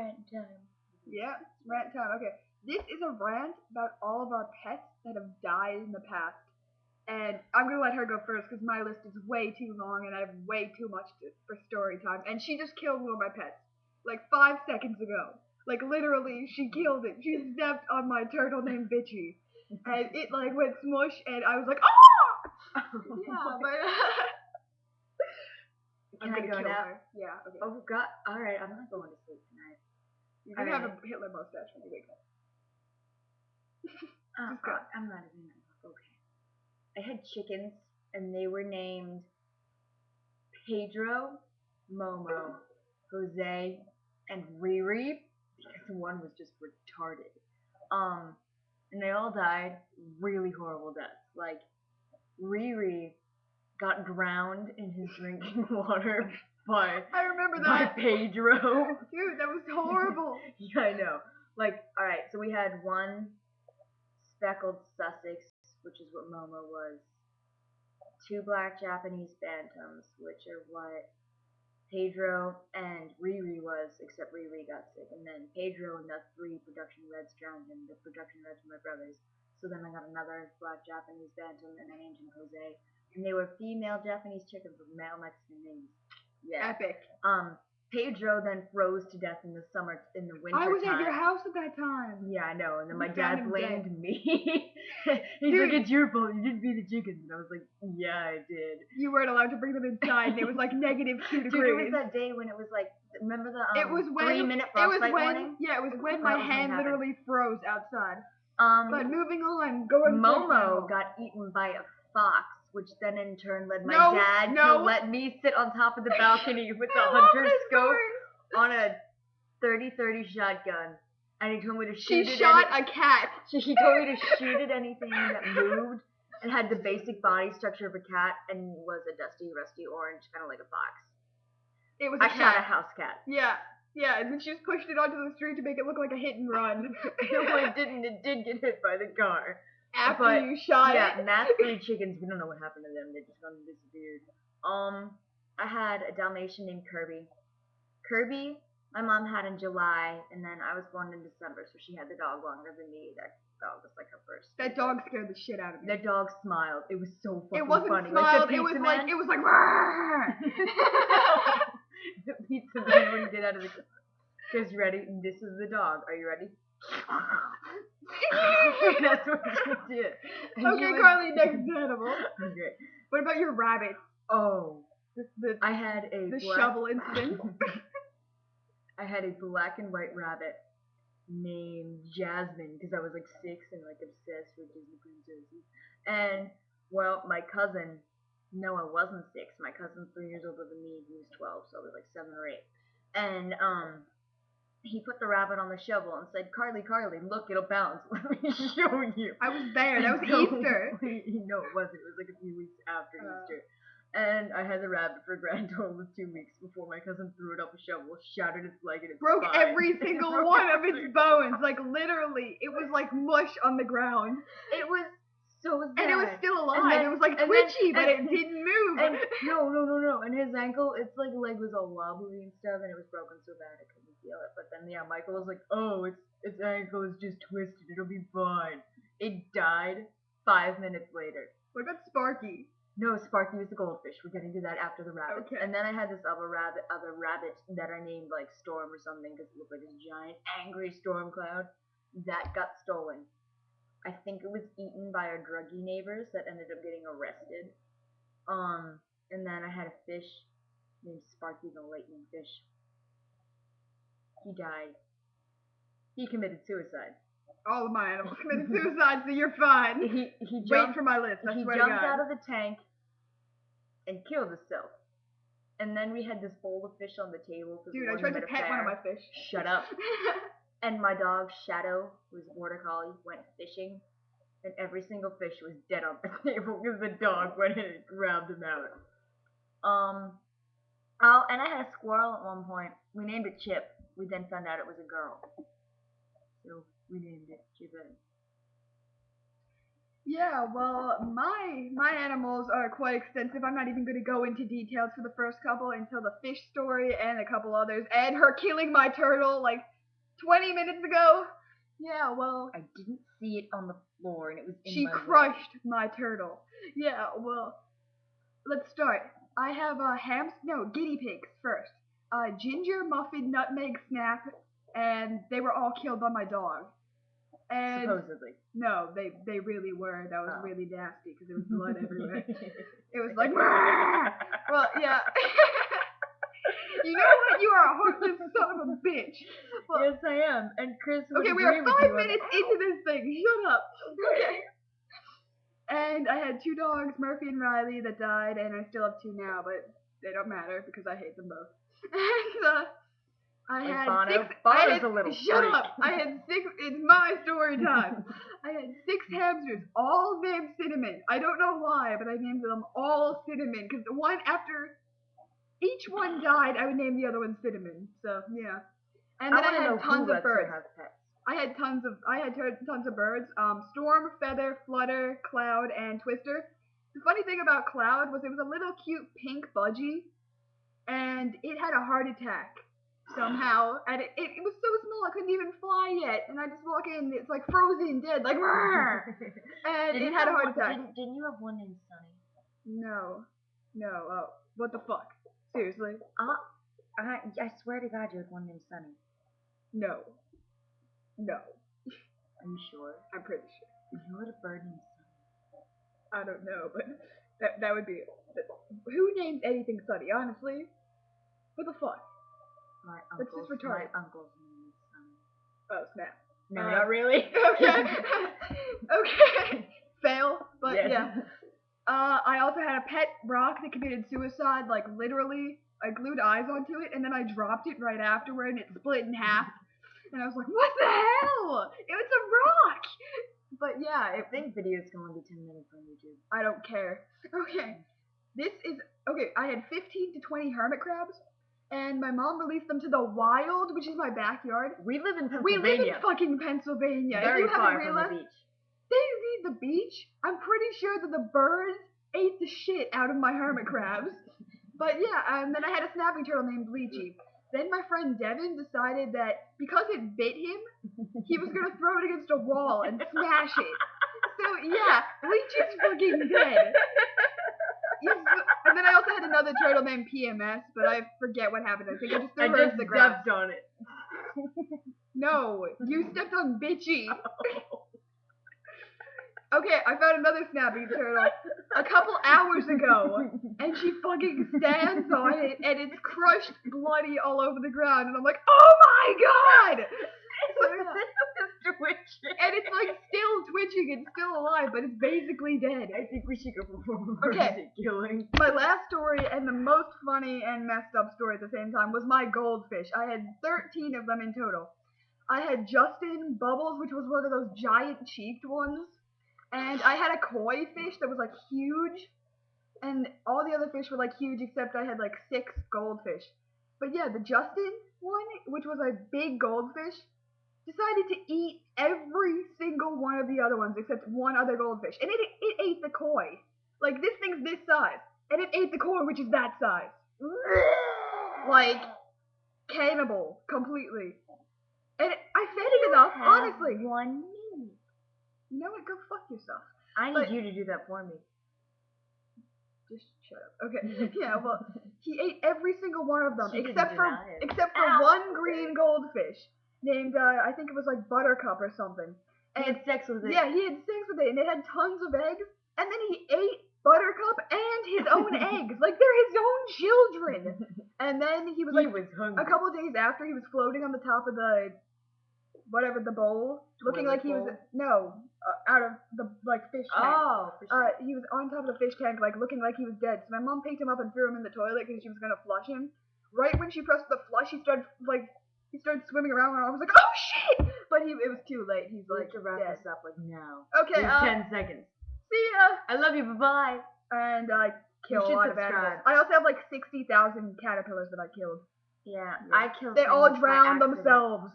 rant time. Yeah, rant time. Okay, this is a rant about all of our pets that have died in the past. And I'm gonna let her go first because my list is way too long and I have way too much for story time. And she just killed one of my pets, like 5 seconds ago. Like literally, she killed it. She stepped on my turtle named Bitchy, and it like went smush, and I was like, ah! Yeah, but Can I go now? Her. Yeah. Okay. Oh God! All right, I'm not going to sleep tonight. You can have a Hitler mustache when you wake up. Just go. I'm not even. Okay. I had chickens, and they were named Pedro, Momo, Jose, and Riri, because one was just retarded. And they all died really horrible deaths. Like, Riri got drowned in his drinking water by I remember by that. Pedro. Dude, that was horrible. Yeah, I know. Like, alright, so we had one speckled Sussex, which is what Momo was. 2 black Japanese bantams, which are what Pedro and Riri was, except Riri got sick. And then Pedro and the 3 production reds drowned, and the production reds were my brothers. So then I got another black Japanese bantam, and I named him Jose. And they were female Japanese chickens with male Mexican names. Yeah. Epic. Pedro then froze to death in the winter I was time. at your house at that time. Yeah, I know. And then my You dad found him blamed dead. me. He's like, it's your fault. You didn't feed the chickens. And I was like, yeah, I did. You weren't allowed to bring them inside. And it was like -2 degrees. Dude, it was that day when it was like, remember the it was when 3-minute frostbite warning? Yeah, it was when my hand literally froze outside. But moving on, Momo got eaten by a fox, which then in turn led my dad to let me sit on top of the balcony with the hunter's scope on a 30-30 shotgun. And he told me to shoot She shot a cat. He told me to shoot at anything that moved and had the basic body structure of a cat and was a dusty, rusty orange, kind of like a fox. It was I shot a house cat. Yeah. Yeah, and then she just pushed it onto the street to make it look like a hit and run. No, it didn't. It did get hit by the car. After you shot it? Yeah, Matt's 3 chickens, we don't know what happened to them. They just gone and disappeared. I had a Dalmatian named Kirby. Kirby, my mom had in July, and then I was born in December, so she had the dog longer than me. That dog was like her first. That dog scared the shit out of me. That dog smiled. It was so fucking funny. It wasn't smiled. Like it was like the pizza man when he did out of the car. Guys, you ready? This is the dog. Are you ready? That's what she did. Okay, Carly, next animal. Okay. What about your rabbit? Oh. I had the shovel incident. I had a black and white rabbit named Jasmine because I was like 6 and like obsessed with Disney princesses. And well, my cousin, no, I wasn't 6. My cousin's 3 years older than me. He was 12, so I was like 7 or 8. And he put the rabbit on the shovel and said, Carly, look, it'll bounce. Let me show you. I was there. That was Easter. No, it wasn't. It was like a few weeks after Easter. And I had the rabbit for a grand total of 2 weeks before my cousin threw it up a shovel, shattered its leg, and it broke every single one of its bones. Like, literally, it was like mush on the ground. It was so sad. And it was still alive. It was like twitchy, but it didn't move. And no. And his ankle, its like leg was all wobbly and stuff, and it was broken so bad I couldn't feel it. But then, yeah, Michael was like, oh, its ankle is just twisted. It'll be fine. It died 5 minutes later. What about Sparky? No, Sparky was the goldfish. We're getting to that after the rabbit. Okay. And then I had this other rabbit that I named like Storm or something because it looked like this giant angry storm cloud. That got stolen. I think it was eaten by our druggy neighbors that ended up getting arrested. And then I had a fish named Sparky the lightning fish. He died. He committed suicide. All of my animals committed suicide, so you're fine. He jumped, wait for my list. I swear to God. He jumped out of the tank and killed himself. And then we had this bowl of fish on the table. Dude, I tried to pet one of my fish. Shut up. And my dog Shadow, who's a border collie, went fishing, and every single fish was dead on the table because the dog went in and grabbed him out. Oh, and I had a squirrel at one point. We named it Chip. We then found out it was a girl. So we named it Chip. Yeah, well, my animals are quite extensive. I'm not even going to go into details for the first couple until the fish story and a couple others, and her killing my turtle like 20 minutes ago. Yeah, well, I didn't see it on the floor, and it was in she my way. crushed my turtle. Yeah, well, let's start. I have guinea pigs first. Ginger, muffin, nutmeg, snap, and they were all killed by my dog. And Supposedly. no, they really were. That was really nasty because there was blood everywhere. It was like, well, yeah. You know what? You are a heartless son of a bitch. Well, Yes, I am. And Chris would okay, we agree are with 5 you minutes into this thing. Shut up. Okay. And I had 2 dogs, Murphy and Riley, that died, and I still have 2 now, but they don't matter because I hate them both. And I Like had Bono. 6. Bono's a little Shut freak. up! I had 6. It's my story time. I had 6 hamsters, all named Cinnamon. I don't know why, but I named them all Cinnamon because the one after each one died, I would name the other one Cinnamon. So yeah. And then I had tons of birds. I had tons of birds. Storm, Feather, Flutter, Cloud, and Twister. The funny thing about Cloud was it was a little cute pink budgie, and it had a heart attack somehow, and it was so small I couldn't even fly yet. And I just walk in, it's like frozen, dead, like and it had a heart attack. Didn't you have one named Sunny? No. Oh, what the fuck? Seriously? I swear to God, you had one named Sunny. No. Are you sure? I'm pretty sure. You had a bird named Sunny. I don't know, but that would be. Who names anything Sunny? Honestly, what the fuck? My That's just retarded. My uncle's name is Sunny. Oh snap! No, not really. Okay. Okay. Fail, but yes. yeah. I also had a pet rock that committed suicide. Like literally, I glued eyes onto it, and then I dropped it right afterward, and it split in half. And I was like, what the hell? It was a rock! But yeah, I think videos can only be 10 minutes on YouTube. I don't care. Okay. I had 15 to 20 hermit crabs, and my mom released them to the wild, which is my backyard. We live in Pennsylvania. We live in fucking Pennsylvania. Very if you far haven't realized, from the beach. They need the beach. I'm pretty sure that the birds ate the shit out of my hermit crabs. But yeah, and then I had a snapping turtle named Bleachy. Then my friend Devin decided that because it bit him, he was going to throw it against a wall and smash it. So yeah, Bleachy's fucking dead. And then I also had another turtle named PMS, but I forget what happened. I think I just threw her into the grass. Stepped on it. No, you stepped on Bitchy. Okay, I found another snapping turtle a couple hours ago, and she fucking stands on it, and it's crushed bloody all over the ground, and I'm like, oh my god! So, it's twitching. And it's like still twitching, it's still alive, but it's basically dead. I think we should go for okay. killing. My last story, and the most funny and messed up story at the same time, was my goldfish. I had 13 of them in total. I had Justin, Bubbles, which was one of those giant cheeked ones. And I had a koi fish that was like huge, and all the other fish were like huge except I had like 6 goldfish. But yeah, the Justin one, which was a big goldfish, decided to eat every single one of the other ones except one other goldfish. And it ate the koi. Like this thing's this size, and it ate the koi, which is that size. Like, cannibal, completely. And I fed it enough, honestly. 1 minute. You know what? Go fuck yourself. I need you to do that for me. Just shut up. Okay. Yeah, well, he ate every single one of them except for Ow. one green goldfish named I think it was like Buttercup or something. And he had sex with it. Yeah, he had sex with it, and it had tons of eggs. And then he ate Buttercup and his own eggs, like they're his own children. And then he was hungry. A couple days after, he was floating on the top of the bowl, looking like he was out of the fish tank. Oh, fish tank. He was on top of the fish tank, like looking like he was dead. So my mom picked him up and threw him in the toilet because she was gonna flush him. Right when she pressed the flush, he started swimming around, and I was like, oh shit! But it was too late. He's like to wrap dead. this up now. Okay. 10 seconds. See ya. I love you. Bye bye. And I kill a lot of animals. I also have like 60,000 caterpillars that I killed. Yeah, I killed. They all drowned themselves.